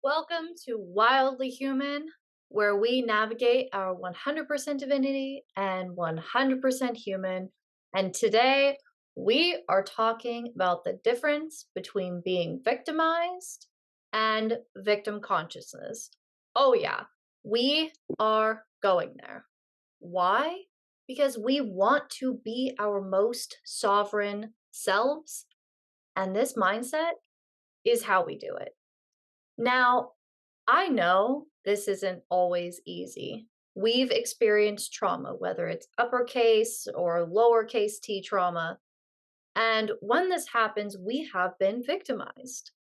Welcome to Wildly Human, where we navigate our 100% divinity and 100% human. And today we are talking about the difference between being victimized and victim consciousness. Oh, yeah, we are going there. Why? Because we want to be our most sovereign selves, and this mindset is how we do it. Now, I know this isn't always easy. We've experienced trauma, whether it's uppercase or lowercase t trauma. And when this happens, we have been victimized.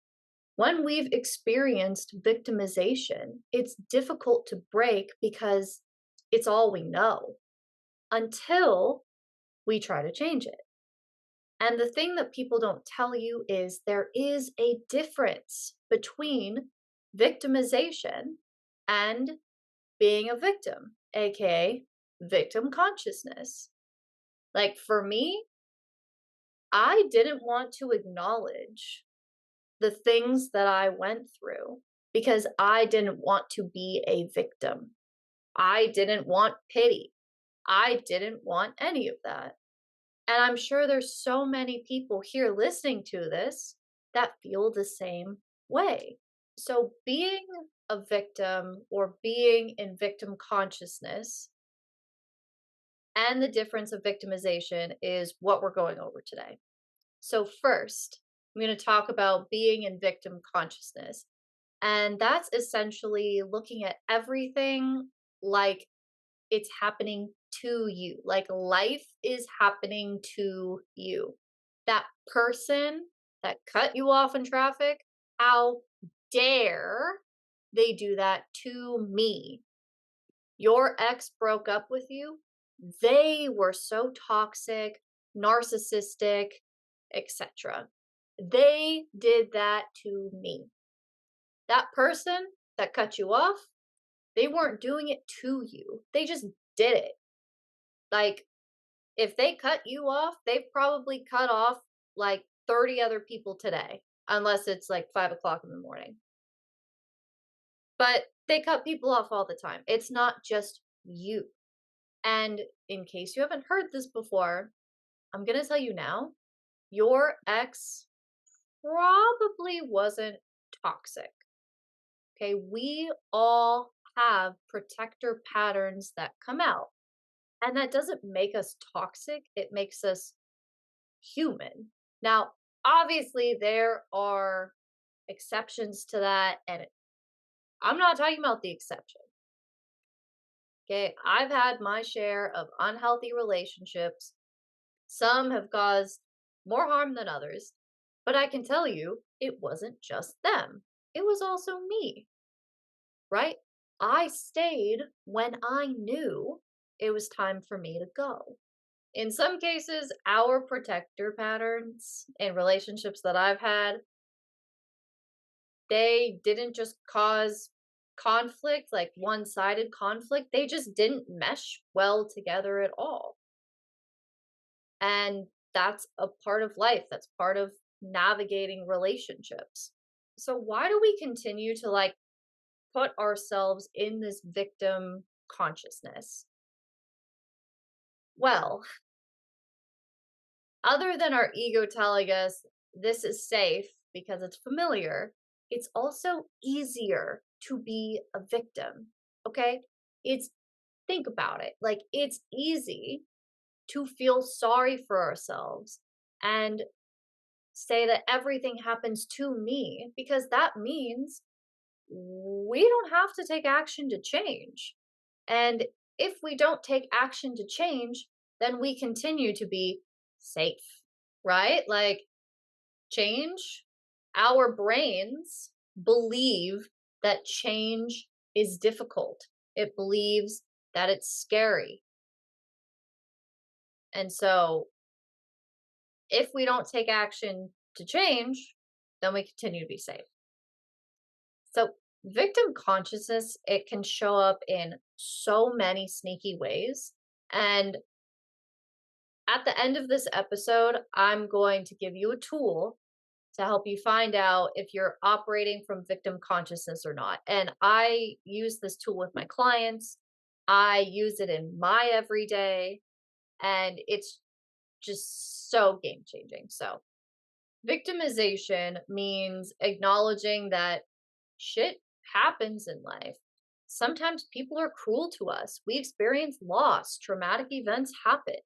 When we've experienced victimization, it's difficult to break because it's all we know until we try to change it. And the thing that people don't tell you is there is a difference between victimization and being a victim, aka victim consciousness. Like for me, I didn't want to acknowledge the things that I went through because I didn't want to be a victim. I didn't want pity. I didn't want any of that. And I'm sure there's so many people here listening to this that feel the same way. So, being a victim or being in victim consciousness and the difference of victimization is what we're going over today. So, first, I'm going to talk about being in victim consciousness. And that's essentially looking at everything like it's happening to you. Like life is happening to you. That person that cut you off in traffic, how dare they do that to me? Your ex broke up with you. They were so toxic, narcissistic, etc. They did that to me. That person that cut you off, they weren't doing it to you. They just did it. Like, if they cut you off, they've probably cut off like 30 other people today, unless it's like 5 o'clock in the morning. But they cut people off all the time. It's not just you. And in case you haven't heard this before, I'm going to tell you now your ex probably wasn't toxic. Okay. We all have protector patterns that come out. And that doesn't make us toxic, it makes us human. Now, obviously, there are exceptions to that, and I'm not talking about the exception. Okay, I've had my share of unhealthy relationships. Some have caused more harm than others, but I can tell you it wasn't just them, it was also me, right? I stayed when I knew it was time for me to go. In some cases, our protector patterns in relationships that I've had, they didn't just cause conflict, like one-sided conflict. They just didn't mesh well together at all. And that's a part of life. That's part of navigating relationships. So why do we continue to like put ourselves in this victim consciousness? Well, other than our ego telling us this is safe because it's familiar, it's also easier to be a victim. Okay? It's think about it. Like it's easy to feel sorry for ourselves and say that everything happens to me because that means we don't have to take action to change. And if we don't take action to change, then we continue to be safe, right? Like change, our brains believe that change is difficult. It believes that it's scary. And so if we don't take action to change, then we continue to be safe. So victim consciousness, it can show up in so many sneaky ways. And at the end of this episode, I'm going to give you a tool to help you find out if you're operating from victim consciousness or not. And I use this tool with my clients. I use it in my everyday, and it's just so game changing. So, victimization means acknowledging that shit happens in life. Sometimes people are cruel to us. We experience loss, traumatic events happen.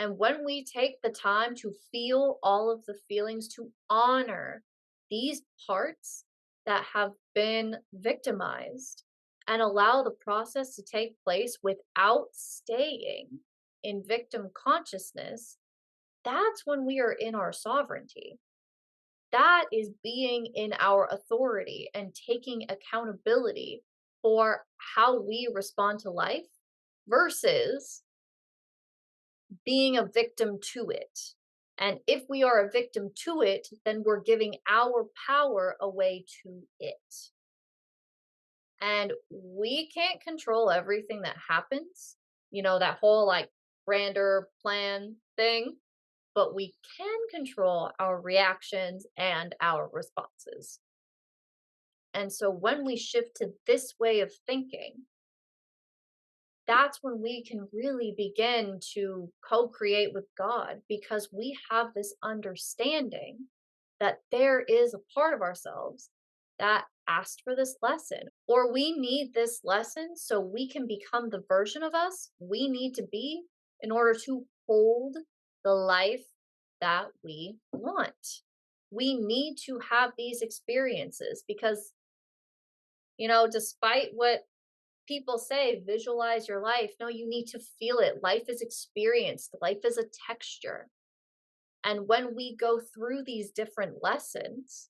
And when we take the time to feel all of the feelings, to honor these parts that have been victimized and allow the process to take place without staying in victim consciousness, that's when we are in our sovereignty. That is being in our authority and taking accountability for how we respond to life versus being a victim to it. And if we are a victim to it, then we're giving our power away to it. And we can't control everything that happens, that whole like grander plan thing, but we can control our reactions and our responses. And so when we shift to this way of thinking, that's when we can really begin to co create with God because we have this understanding that there is a part of ourselves that asked for this lesson, or we need this lesson so we can become the version of us we need to be in order to hold the life that we want. We need to have these experiences because, despite what people say, visualize your life. No, you need to feel it. Life is experienced, life is a texture. And when we go through these different lessons,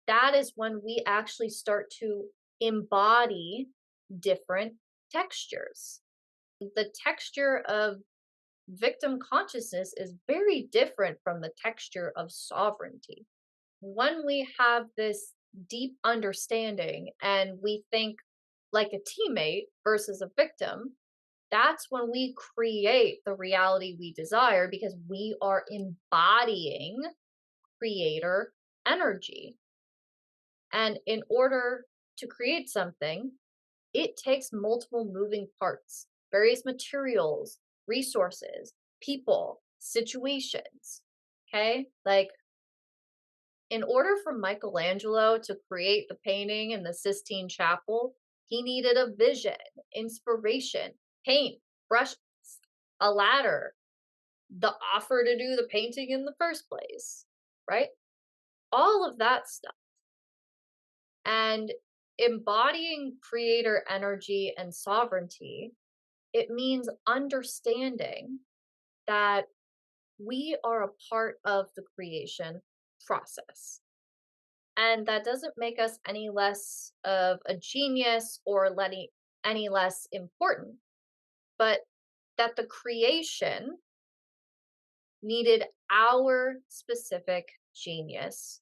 that is when we actually start to embody different textures. The texture of victim consciousness is very different from the texture of sovereignty. When we have this deep understanding and we think like a teammate versus a victim, that's when we create the reality we desire because we are embodying creator energy. And in order to create something, it takes multiple moving parts, various materials, resources, people, situations. Okay? Like, in order for Michelangelo to create the painting in the Sistine Chapel, he needed a vision, inspiration, paint, brushes, a ladder, the offer to do the painting in the first place, right? All of that stuff. And embodying creator energy and sovereignty, it means understanding that we are a part of the creation process. And that doesn't make us any less of a genius or any less important, but that the creation needed our specific genius,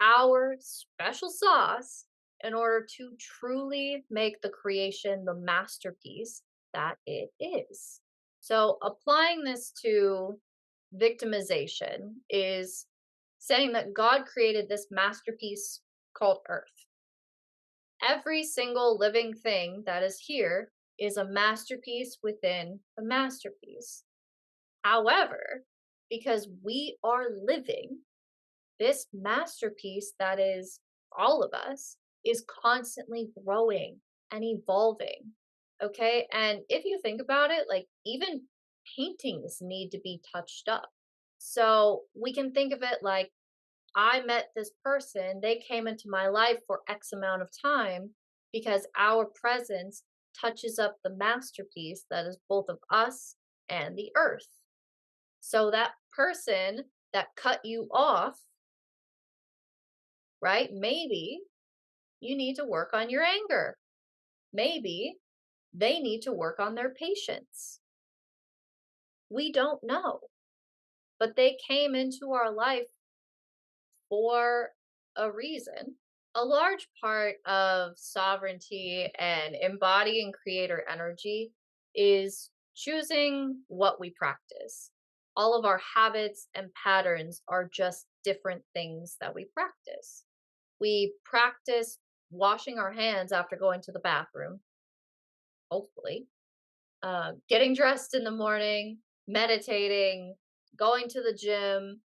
our special sauce, in order to truly make the creation the masterpiece that it is. So, applying this to victimization is saying that God created this masterpiece called Earth. Every single living thing that is here is a masterpiece within a masterpiece. However, because we are living, this masterpiece that is all of us is constantly growing and evolving. Okay. And if you think about it, like even paintings need to be touched up. So we can think of it like I met this person, they came into my life for X amount of time because our presence touches up the masterpiece that is both of us and the earth. So that person that cut you off, right? Maybe you need to work on your anger. Maybe they need to work on their patience. We don't know, but they came into our life for a reason. A large part of sovereignty and embodying creator energy is choosing what we practice. all of our habits and patterns are just different things that we practice. We practice washing our hands after going to the bathroom, hopefully, getting dressed in the morning, meditating, going to the gym.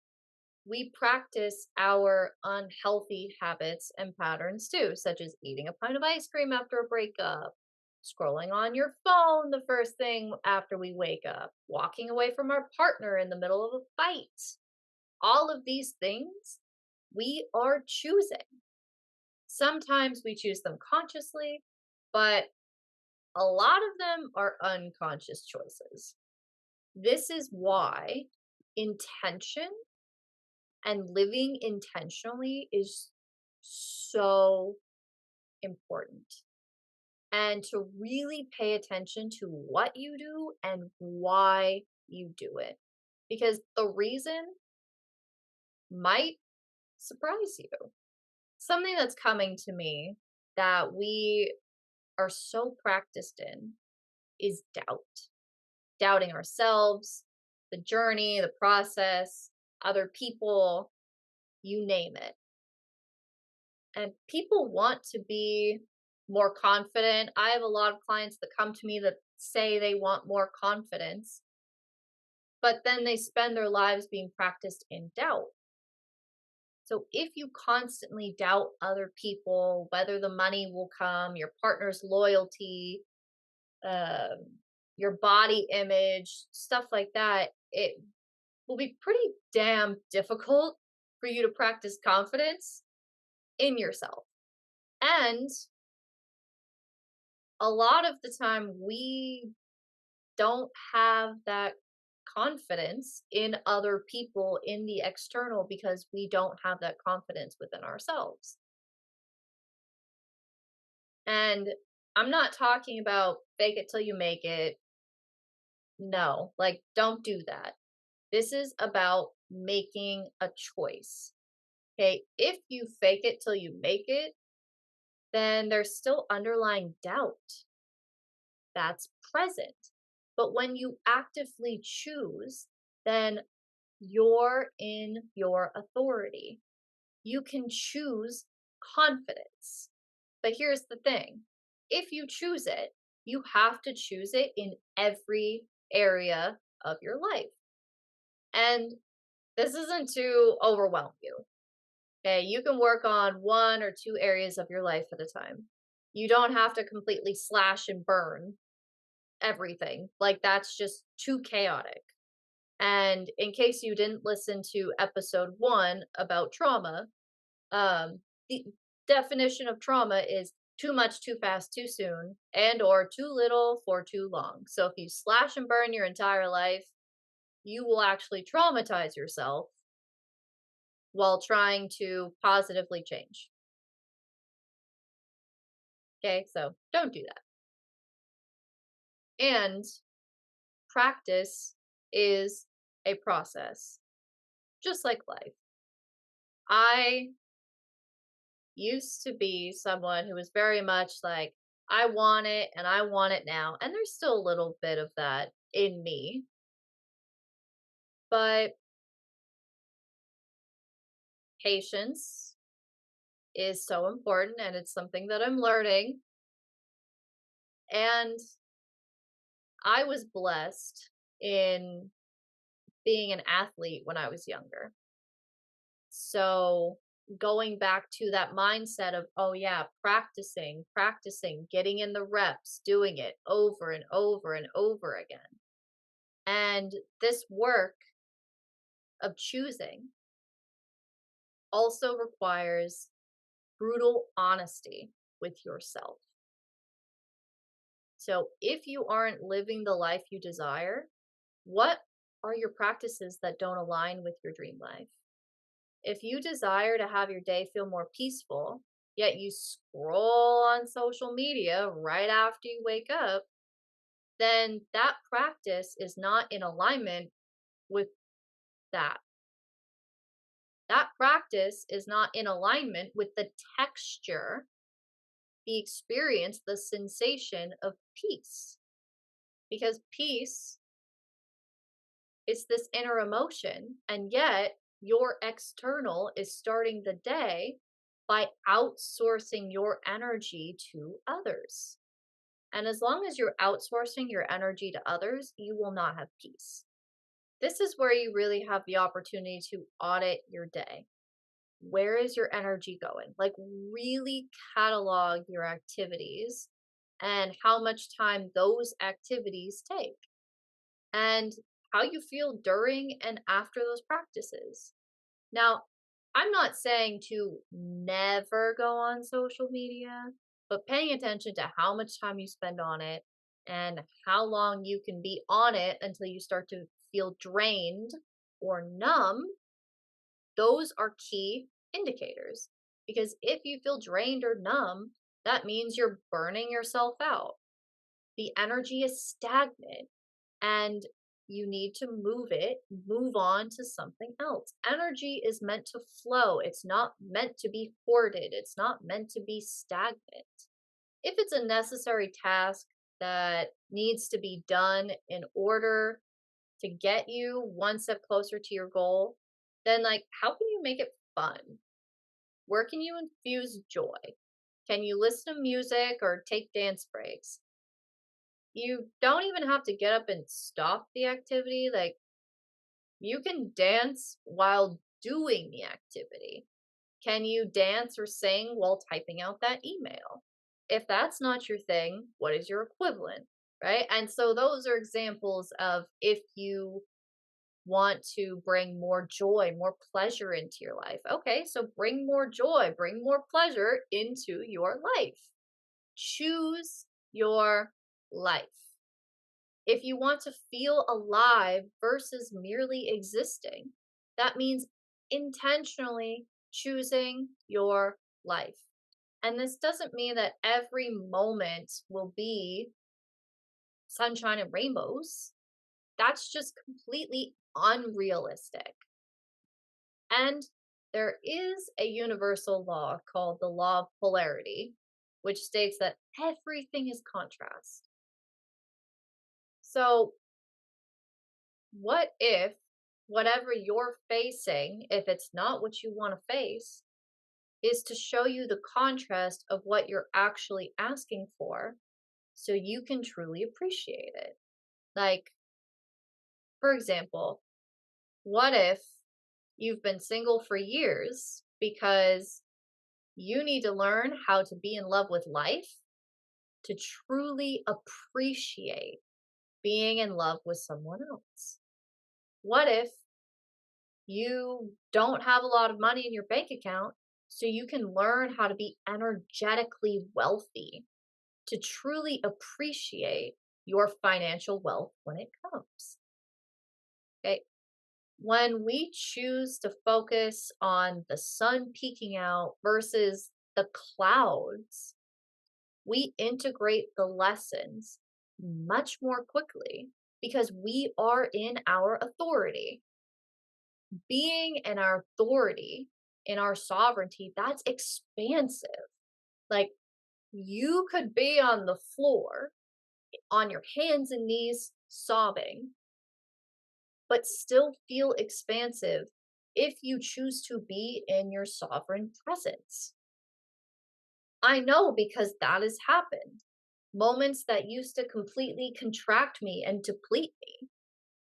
We practice our unhealthy habits and patterns too, such as eating a pint of ice cream after a breakup, scrolling on your phone the first thing after we wake up, walking away from our partner in the middle of a fight. All of these things we are choosing. Sometimes we choose them consciously, but a lot of them are unconscious choices. This is why intention and living intentionally is so important. And to really pay attention to what you do and why you do it. Because the reason might surprise you. Something that's coming to me that we are so practiced in is doubt. Doubting ourselves, the journey, the process, other people, you name it. And people want to be more confident. I have a lot of clients that come to me that say they want more confidence, but then they spend their lives being practiced in doubt. So if you constantly doubt other people, whether the money will come, your partner's loyalty, um, your body image, stuff like that, it will be pretty damn difficult for you to practice confidence in yourself. And a lot of the time, we don't have that confidence in other people in the external because we don't have that confidence within ourselves. And I'm not talking about fake it till you make it. No, like, don't do that. This is about making a choice. Okay. If you fake it till you make it, then there's still underlying doubt that's present. But when you actively choose, then you're in your authority. You can choose confidence. But here's the thing, if you choose it, you have to choose it in every area of your life. And this isn't to overwhelm you. Okay, you can work on one or two areas of your life at a time. You don't have to completely slash and burn everything. Like, that's just too chaotic. And in case you didn't listen to episode 1 about trauma, the definition of trauma is too much, too fast, too soon, and or too little for too long. So if you slash and burn your entire life, you will actually traumatize yourself while trying to positively change. Okay, so don't do that. And practice is a process, just like life. I used to be someone who was very much like, I want it and I want it now. And there's still a little bit of that in me. But patience is so important and it's something that I'm learning. And I was blessed in being an athlete when I was younger. So going back to that mindset of, oh yeah, practicing, getting in the reps, doing it over and over and over again. And this work of choosing also requires brutal honesty with yourself. So if you aren't living the life you desire, what are your practices that don't align with your dream life? If you desire to have your day feel more peaceful, yet you scroll on social media right after you wake up, then that practice is not in alignment with that. That practice is not in alignment with the texture, the experience, the sensation of peace. Because peace It's this inner emotion. And yet, your external is starting the day by outsourcing your energy to others. And as long as you're outsourcing your energy to others, you will not have peace. This is where you really have the opportunity to audit your day. Where is your energy going? Like, really catalog your activities and how much time those activities take, and how you feel during and after those practices. Now, I'm not saying to never go on social media, but paying attention to how much time you spend on it and how long you can be on it until you start to feel drained or numb, those are key indicators. Because if you feel drained or numb, that means you're burning yourself out. The energy is stagnant and you need to move on to something else. Energy is meant to flow, it's not meant to be hoarded, it's not meant to be stagnant. If it's a necessary task that needs to be done in order to get you one step closer to your goal, then like how can you make it fun? Where can you infuse joy? Can you listen to music or take dance breaks? You don't even have to get up and stop the activity. Like, you can dance while doing the activity. Can you dance or sing while typing out that email? If that's not your thing, what is your equivalent? Right? And so those are examples of if you want to bring more joy, more pleasure into your life. Okay, so bring more joy, bring more pleasure into your life. Choose your life. If you want to feel alive versus merely existing, that means intentionally choosing your life. And this doesn't mean that every moment will be sunshine and rainbows. That's just completely unrealistic. And there is a universal law called the law of polarity, which states that everything is contrast. So, what if whatever you're facing, if it's not what you want to face, is to show you the contrast of what you're actually asking for so you can truly appreciate it? Like, for example, what if you've been single for years because you need to learn how to be in love with life to truly appreciate being in love with someone else? What if you don't have a lot of money in your bank account so you can learn how to be energetically wealthy to truly appreciate your financial wealth when it comes? Okay. When we choose to focus on the sun peeking out versus the clouds, we integrate the lessons much more quickly because we are in our authority. Being in our authority, in our sovereignty, that's expansive. Like, you could be on the floor on your hands and knees sobbing, but still feel expansive if you choose to be in your sovereign presence. I know because that has happened. Moments that used to completely contract me and deplete me.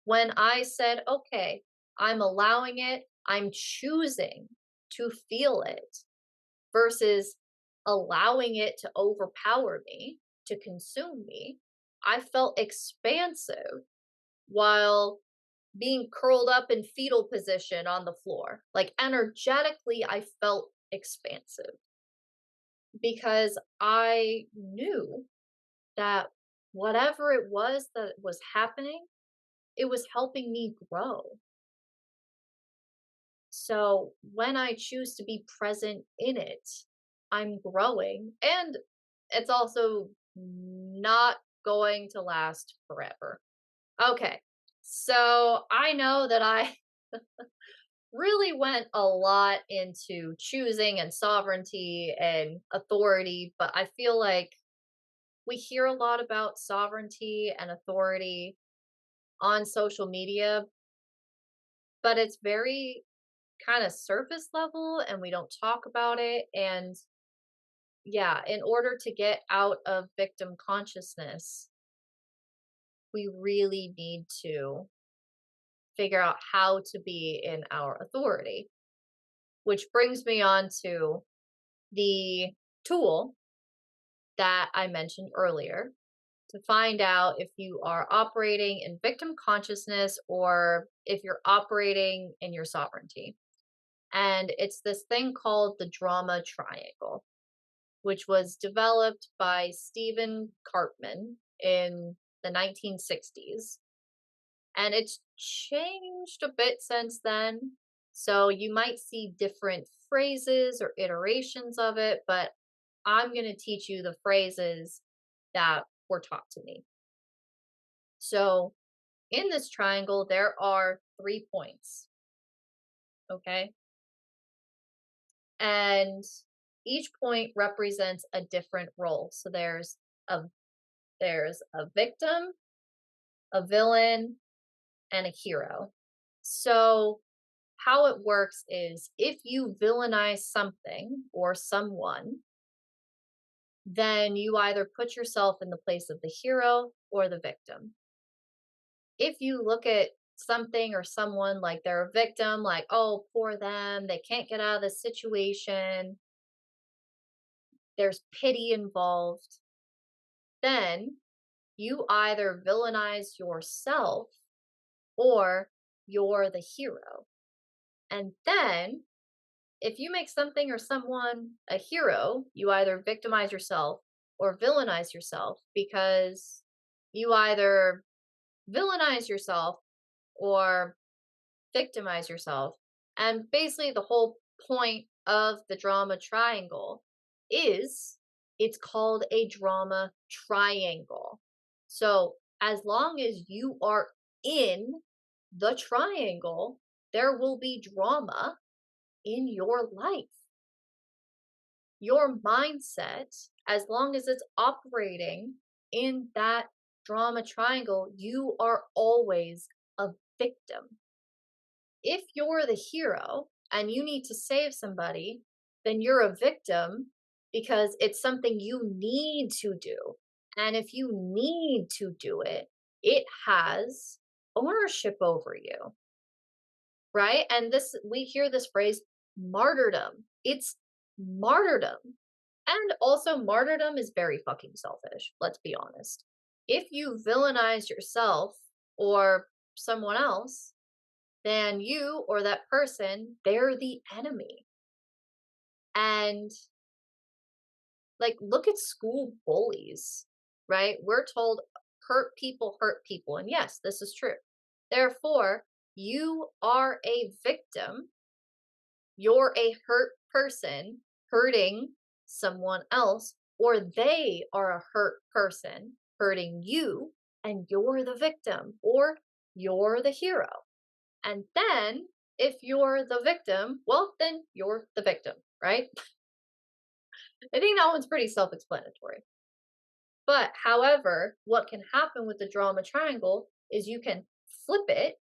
When I said, okay, I'm allowing it, I'm choosing to feel it versus allowing it to overpower me, to consume me, I felt expansive while being curled up in fetal position on the floor. Like, energetically, I felt expansive because I knew that whatever it was that was happening, it was helping me grow. So when I choose to be present in it, I'm growing, and it's also not going to last forever. Okay. So I know that I really went a lot into choosing and sovereignty and authority, but I feel like we hear a lot about sovereignty and authority on social media, but it's very kind of surface level and we don't talk about it. And yeah, in order to get out of victim consciousness, we really need to figure out how to be in our authority, which brings me on to the tool that I mentioned earlier to find out if you are operating in victim consciousness or if you're operating in your sovereignty. And it's this thing called the drama triangle, which was developed by Stephen Cartman in the 1960s. And it's changed a bit since then. So you might see different phrases or iterations of it, but I'm going to teach you the phrases that were taught to me. So in this triangle, there are 3 points. Okay. And each point represents a different role. So a there's a victim, a villain, and a hero. So how it works is if you villainize something or someone, then you either put yourself in the place of the hero or the victim. If you look at something or someone like they're a victim, like, oh, poor them, they can't get out of this situation, there's pity involved, then you either villainize yourself or you're the hero. And then if you make something or someone a hero, you either victimize yourself or villainize yourself because you either villainize yourself or victimize yourself. And basically, the whole point of the drama triangle is it's called a drama triangle. So, as long as you are in the triangle, there will be drama in your life. Your mindset, as long as it's operating in that drama triangle, you are always a victim. If you're the hero and you need to save somebody, then you're a victim because it's something you need to do. And if you need to do it, it has ownership over you, right? And this, we hear this phrase martyrdom. It's martyrdom. And also, martyrdom is very fucking selfish. Let's be honest. If you villainize yourself or someone else, then you or that person, they're the enemy. And like, look at school bullies, right? We're told hurt people hurt people. And yes, this is true. Therefore, you are a victim. You're a hurt person hurting someone else, or they are a hurt person hurting you, and you're the victim, or you're the hero. And then if you're the victim, well, then you're the victim, right? I think that one's pretty self explanatory. But however, what can happen with the drama triangle is you can flip it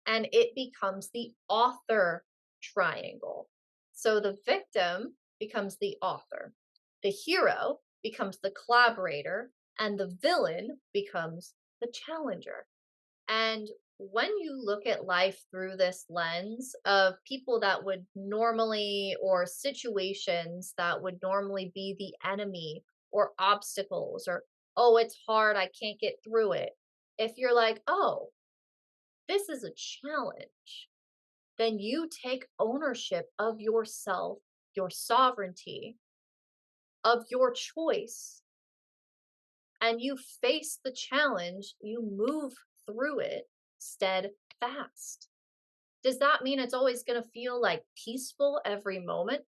and it becomes the author triangle. So the victim becomes the author, the hero becomes the collaborator, and the villain becomes the challenger. And when you look at life through this lens of people that would normally, or situations that would normally be the enemy, or obstacles, or, oh, it's hard, I can't get through it. If you're like, oh, this is a challenge, then you take ownership of yourself, your sovereignty, of your choice, and you face the challenge, you move through it steadfast. Does that mean it's always going to feel like peaceful every moment?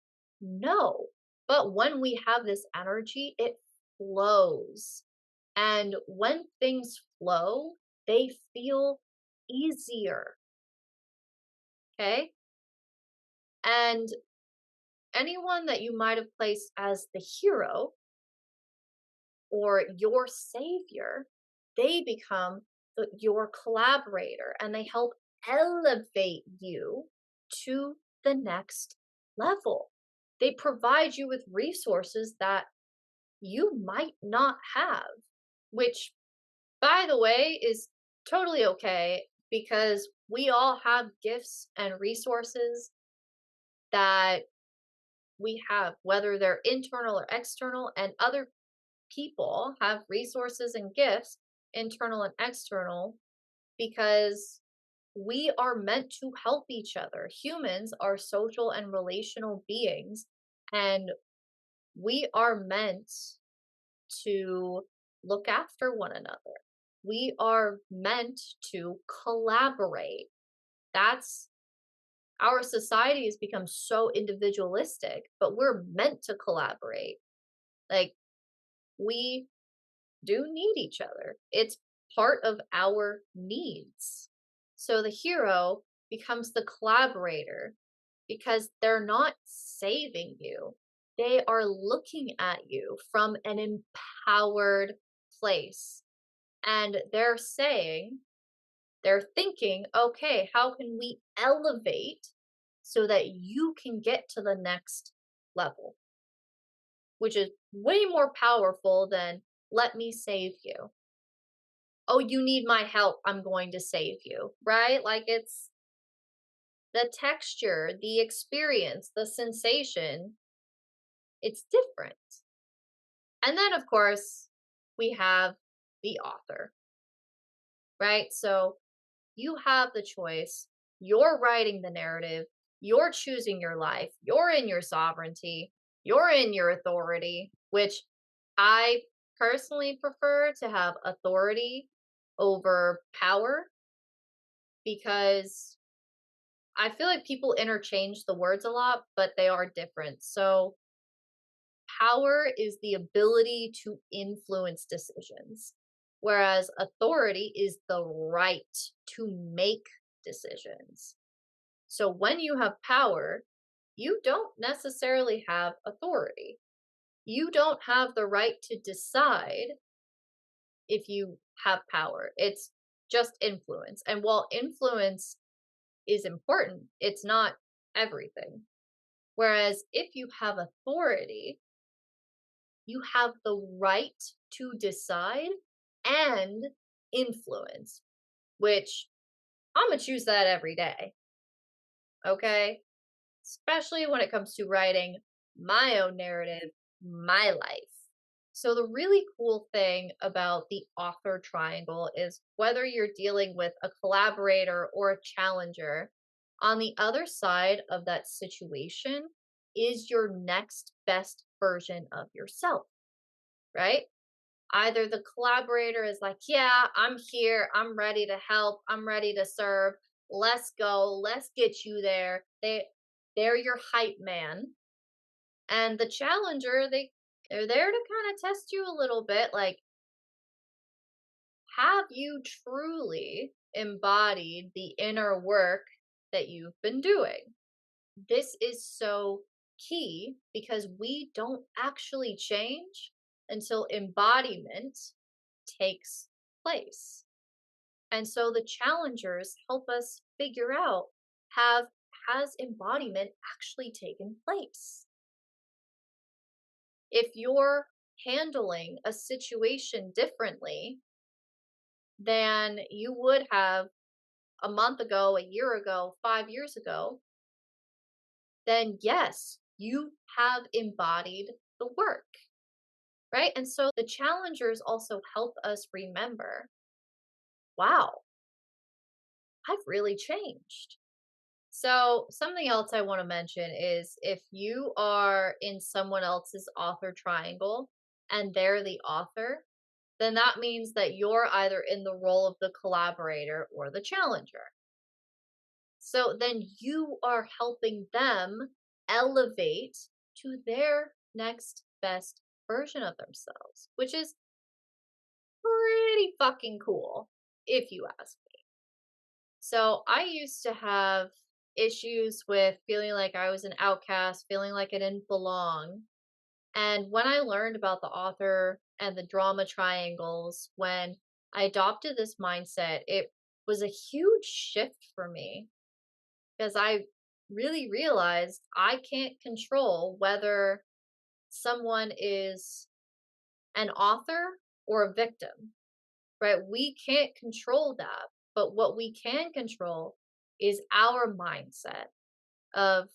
No. But when we have this energy, it flows. And when things flow, they feel easier. Okay. And anyone that you might have placed as the hero or your savior, they become your collaborator and they help elevate you to the next level. They provide you with resources that you might not have, which, by the way, is totally okay because we all have gifts and resources that we have, whether they're internal or external, and other people have resources and gifts, internal and external, because we are meant to help each other. Humans are social and relational beings, and we are meant to look after one another. We are meant to collaborate. That's our society has become so individualistic, but we're meant to collaborate. Like, we do need each other. It's part of our needs. So the hero becomes the collaborator because they're not saving you. They are looking at you from an empowered place. And they're thinking, okay, how can we elevate so that you can get to the next level? Which is way more powerful than let me save you. Oh, you need my help. I'm going to save you, right? Like, it's the texture, the experience, the sensation, it's different. And then, of course, we have the author, right? So you have the choice. You're writing the narrative. You're choosing your life. You're in your sovereignty. You're in your authority, which I personally prefer to have authority over power because I feel like people interchange the words a lot, but they are different. So, power is the ability to influence decisions, whereas authority is the right to make decisions. So, when you have power, you don't necessarily have authority. You don't have the right to decide if you have power. It's just influence. And while influence is important, it's not everything. Whereas if you have authority, you have the right to decide and influence, which I'm going to choose that every day. Okay. Especially when it comes to writing my own narrative, my life. So, the really cool thing about the author triangle is whether you're dealing with a collaborator or a challenger, on the other side of that situation is your next best version of yourself, right? Either the collaborator is like, yeah, I'm here, I'm ready to help, I'm ready to serve, let's go, let's get you there. They're your hype man. And the challenger, they're there to kind of test you a little bit, like, have you truly embodied the inner work that you've been doing? This is so key because we don't actually change until embodiment takes place. And so the challengers help us figure out, have has embodiment actually taken place? If you're handling a situation differently than you would have a month ago, a year ago, 5 years ago, then yes, you have embodied the work, right? And so the challengers also help us remember, wow, I've really changed. So, something else I want to mention is if you are in someone else's author triangle and they're the author, then that means that you're either in the role of the collaborator or the challenger. So then you are helping them elevate to their next best version of themselves, which is pretty fucking cool, if you ask me. So I used to have issues with feeling like I was an outcast, feeling like I didn't belong. And when I learned about the author and the drama triangles, when I adopted this mindset, it was a huge shift for me because I really realized I can't control whether someone is an author or a victim, right? We can't control that. But what we can control is our mindset of,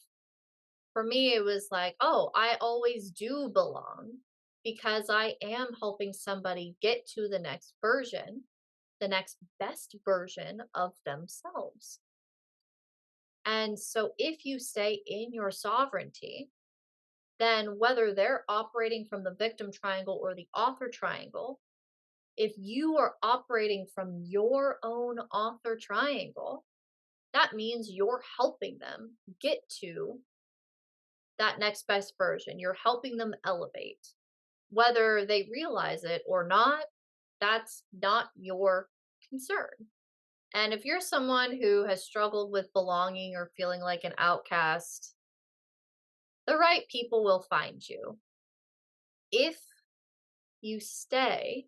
for me, it was like, oh, I always do belong because I am helping somebody get to the next version, the next best version of themselves. And so if you stay in your sovereignty, then whether they're operating from the victim triangle or the author triangle, if you are operating from your own author triangle, that means you're helping them get to that next best version. You're helping them elevate. Whether they realize it or not, that's not your concern. And if you're someone who has struggled with belonging or feeling like an outcast, the right people will find you if you stay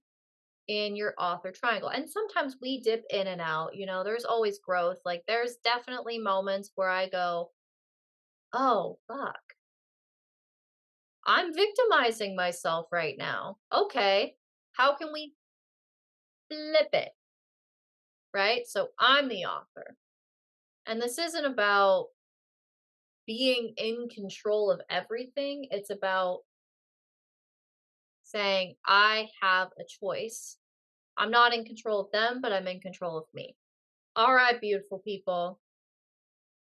in your author triangle. And sometimes we dip in and out, there's always growth. Like there's definitely moments where I go, oh, fuck, I'm victimizing myself right now. Okay, how can we flip it? Right? So I'm the author. And this isn't about being in control of everything. It's about saying, I have a choice. I'm not in control of them, but I'm in control of me. All right, beautiful people.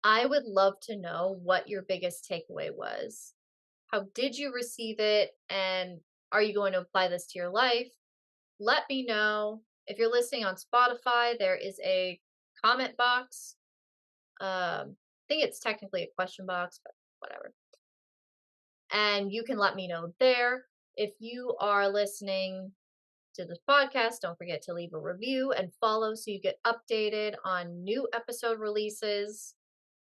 I would love to know what your biggest takeaway was. How did you receive it? And are you going to apply this to your life? Let me know. If you're listening on Spotify, there is a comment box. I think it's technically a question box, but whatever. And you can let me know there. If you are listening to this podcast, don't forget to leave a review and follow so you get updated on new episode releases.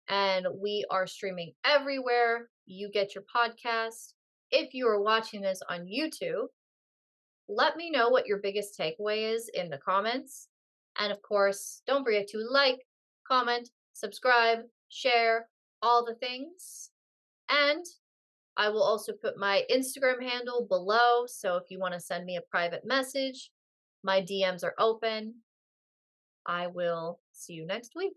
And we are streaming everywhere you get your podcast. If you are watching this on YouTube, let me know what your biggest takeaway is in the comments. And of course, don't forget to like, comment, subscribe, share, all the things. And I will also put my Instagram handle below. So if you want to send me a private message, my DMs are open. I will see you next week.